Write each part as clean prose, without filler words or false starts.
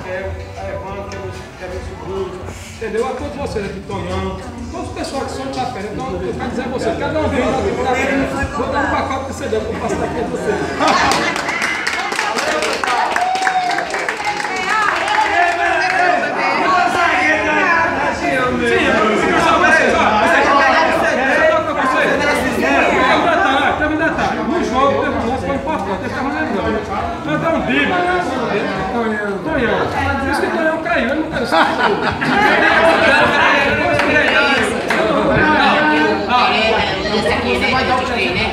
Raquel, a Evandro, que é meu sobrinho, entendeu? A todos vocês aqui, Tonhão, todos os pessoal que são de Chapéu. Então, eu quero dizer a vocês, cada um vem aqui de Chapéu, vou dar um pacote de CD para passar aqui a vocês. Mandar um bico. Tonhão. Por isso que Tonhão caiu, ele não caiu. Esse aqui, né? Vai dar o trem, né?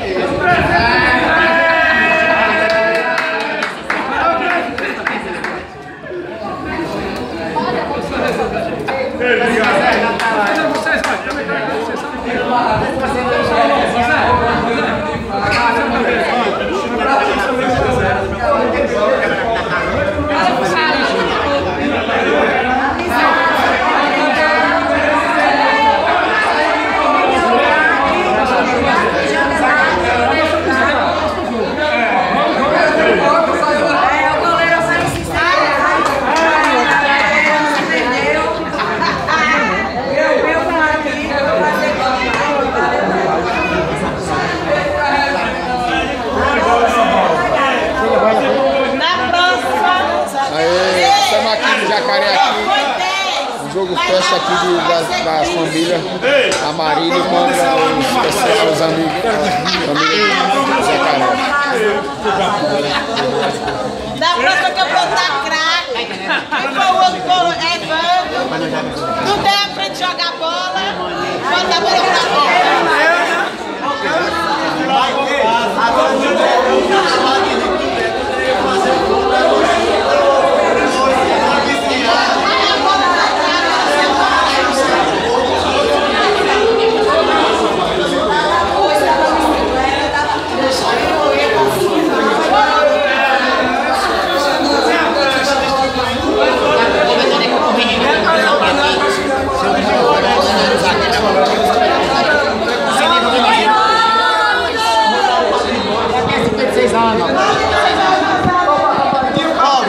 Jogo festa aqui das famílias Amarília contra os amigos do Jacaré. Da próxima que eu vou dar craque, quem foi o outro coro é Evandro. Não tem a frente de jogar bola, bota a bola pra fora.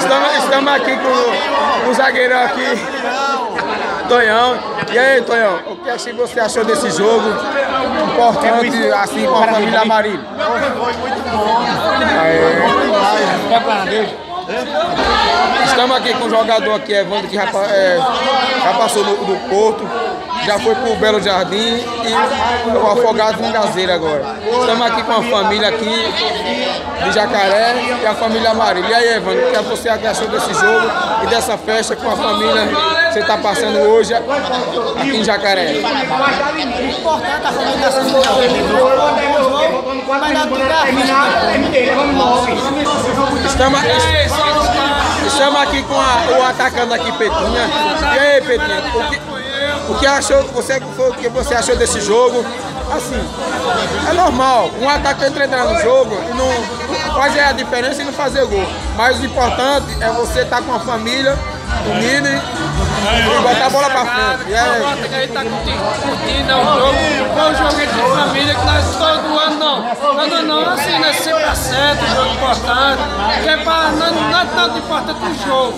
Estamos aqui com o zagueirão aqui, Tonhão. E aí, Tonhão, o que você achou desse jogo importante assim com a família Amarília? Foi muito bom. Estamos aqui com um jogador aqui, Evandro, que já passou do Porto, já foi para o Belo Jardim e o Afogado Vingazeira agora. Estamos aqui com a família aqui de Jacaré e a família Amarília. E aí, Evandro, o que você achou desse jogo e dessa festa com a família que você está passando hoje aqui em Jacaré? É importante a família da Estamos aqui com o atacante aqui, Petinha. E aí, Petinha, o que você achou desse jogo? Assim, é normal, um atacante entrar no jogo e não fazer a diferença e não fazer gol. Mas o importante é você estar com a família, unido e botar a bola pra frente. E aí? A gente tá curtindo o jogo, foi um jogo de família que nós todo ano não, assim, nós sempre acerta, um jogo importante, que é para não é tanto importante o jogo,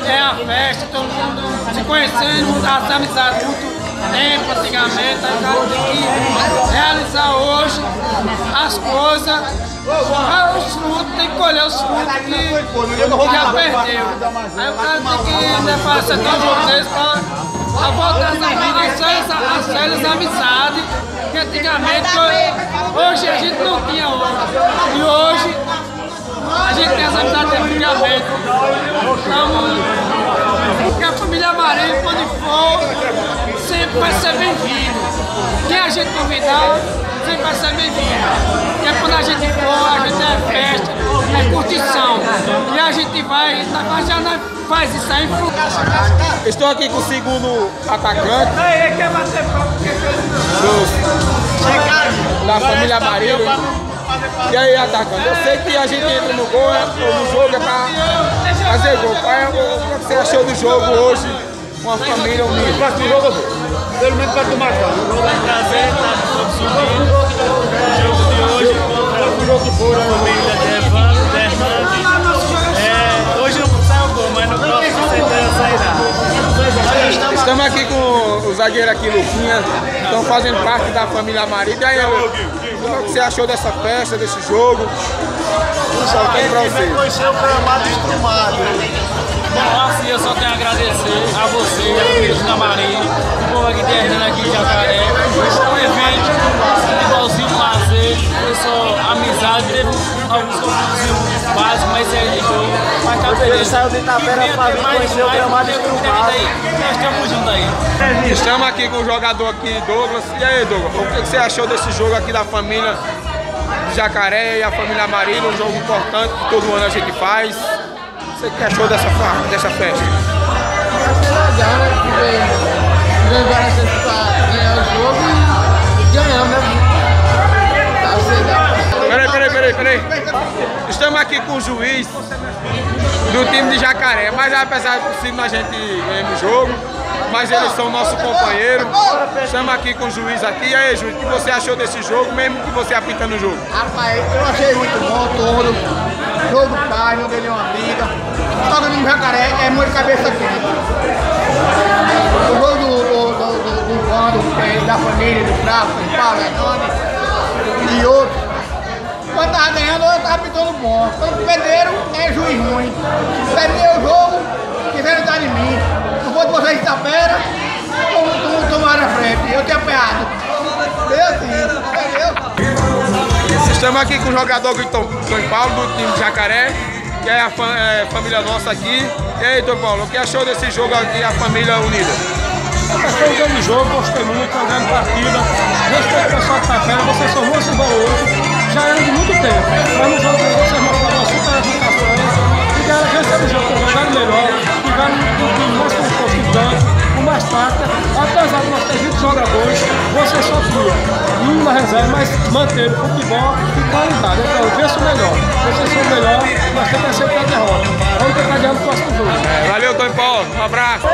é a festa, todo mundo se conhecendo, as amizades muito tempo antigamente, a gente tem que realizar hoje as coisas, os frutos, tem que colher os frutos que já perdeu. Aí o cara tem que fazer todo jogo desse para voltar as velhas amizades, que antigamente, hoje a gente não tinha e hoje a gente tem as amizades de antigamente. Então, porque a família Amarília, quando for, sempre vai ser bem-vindo. Quem a gente convidar, sempre vai ser bem-vindo. Porque quando a gente for, a gente é festa, é curtição. E a gente vai, já não faz isso aí. Estou aqui com o segundo atacante da família Amarília. E aí, atacante, eu sei que a gente entra no gol, no jogo é para fazer gol. O que você achou do jogo hoje com a família unida? Pelo menos para tomar conta. Foi um prazer estar subindo o jogo de hoje contra a família de Evandro. Hoje não saiu gol, mas no próximo você Estamos aqui com o zagueiro aqui, Luquinha. Estão fazendo parte da família Amarino. E aí, como é que você achou dessa festa, desse jogo? Soltando pra você. Conhecer o gramado estrumado. Bom, assim, eu só tenho a agradecer a você, a Deus da Marinha, o povo aqui de Hernando, aqui de Jacaré. Foi um evento, futebolzinho, lazer, foi só amizade, teve alguns conflitos básicos, mas esse é de jogo, mas tá beleza. Ele saiu de Itapera pra vir conhecer o gramado estrumado. Nós estamos juntos aí. Estamos aqui com o jogador aqui, Douglas. E aí, Douglas, o que você achou desse jogo aqui da família de Jacaré e a família Amarino? Um jogo importante que todo ano a gente faz. O que achou dessa festa? Achei legal, né? Que veio várias vezes pra ganhar o jogo e ganhamos, né? Peraí. Estamos aqui com o juiz do time de Jacaré, mas apesar de possível a gente ganhar o jogo, mas eles são nosso companheiro. Estamos aqui com o juiz aqui. E aí, juiz, o que você achou desse jogo, mesmo que você apitando o jogo? Rapaz, eu achei muito bom todo. Jogo pai, não ganhei uma briga. Só que no Jacaré é muito cabeça quente. O jogo do Vando, da família, do Fraco, do Paulo, Hernani e outros. Quando tava ganhando, eu tava pitando bom. Quando perderam, é juiz ruim. Perderam o jogo, quiseram dar em mim. Não fosse vocês de Itapera, tomaram a frente. Eu tinha apanhado. Entendeu? Estamos aqui com o jogador Tom Paulo, do time de Jacaré, que é a família nossa aqui. E aí, Tom Paulo, o que achou desse jogo aqui, a família unida? Foi um grande jogo, gostei muito, foi uma grande partida. Respeito o pessoal de Itapera, vocês são muito valorosos. Já era de muito tempo, mas no jogo vocês mostraram uma super educação. Ficaram a vencer o jogo, jogaram melhor, ficaram com mais confiança, com mais tática. Apesar de nós ter 20 jogadores, vocês só tinham na reserva, mas manteram o futebol e qualidade. Então, penso melhor. Vocês são melhor, nós temos que aceitar a derrota. Vamos tentar ganhar no próximo jogo. Valeu, Tom Paulo, um abraço.